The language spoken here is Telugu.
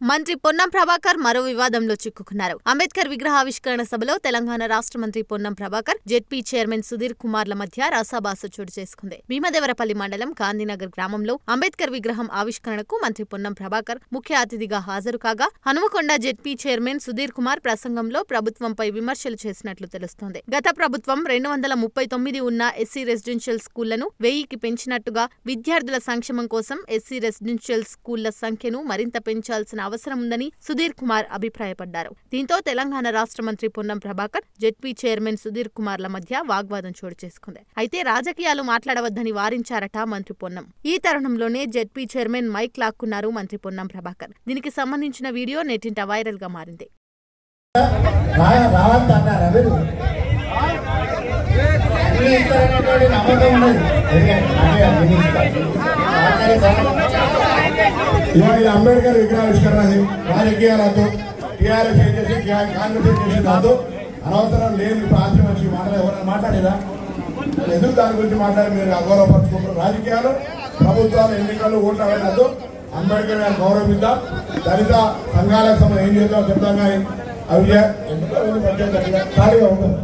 మంత్రి పొన్నం ప్రభాకర్ మరో వివాదంలో చిక్కుకున్నారు. అంబేద్కర్ విగ్రహావిష్కరణ సభలో తెలంగాణ రాష్ట్ర మంత్రి పొన్నం ప్రభాకర్, జెడ్పీ చైర్మన్ సుధీర్ కుమార్ల మధ్య రసాభాస చోటు చేసుకుంది. భీమదేవరపల్లి మండలం గాంధీనగర్ గ్రామంలో అంబేద్కర్ విగ్రహం ఆవిష్కరణకు మంత్రి పొన్నం ప్రభాకర్ ముఖ్య అతిథిగా హాజరు కాగా, హనుమకొండ జెడ్పీ చైర్మన్ సుధీర్ కుమార్ ప్రసంగంలో ప్రభుత్వంపై విమర్శలు చేసినట్లు తెలుస్తోంది. గత ప్రభుత్వం 239 ఉన్న ఎస్సీ రెసిడెన్షియల్ స్కూళ్లను 1000కి పెంచినట్టుగా, విద్యార్థుల సంక్షేమం కోసం ఎస్సీ రెసిడెన్షియల్ స్కూళ్ల సంఖ్యను మరింత పెంచాల్సిన అవసరం ఉందని సుధీర్ కుమార్ అభిప్రాయపడ్డారు. దీంతో తెలంగాణ రాష్ట్ర మంత్రి పొన్నం ప్రభాకర్, జెడ్పీ చైర్మన్ సుధీర్ కుమార్ల మధ్య వాగ్వాదం చోటు చేసుకుంది. అయితే రాజకీయాలు మాట్లాడవద్దని వారించారట మంత్రి పొన్నం. ఈ తరుణంలోనే జెడ్పీ చైర్మన్ మైక్ లాక్కున్నారు మంత్రి పొన్నం ప్రభాకర్. దీనికి సంబంధించిన వీడియో నెట్టింట వైరల్ గా మారింది. అంబేద్కర్ విగ్రహావిష్కరణ రాజకీయాలతో టీఆర్ఎస్ ఏం చేసి కాంగ్రెస్ ఏం చేసి దాంతో అనవసరం లేని ప్రాంతం వచ్చి ఎవరైనా మాట్లాడేదా? ఎందుకు దాని గురించి మాట్లాడి మీరు అగౌరవపరుచుకుంటారు? రాజకీయాలు, ప్రభుత్వాలు, ఎన్నికలు, ఓట్ల వేయడంతో అంబేద్కర్ గారిని గౌరవిద్దాం. దళిత సంఘాలకు ఏం చేద్దాం చెప్తాం. కానీ అవి ఎందుకు ఖాళీగా ఉంటుంది.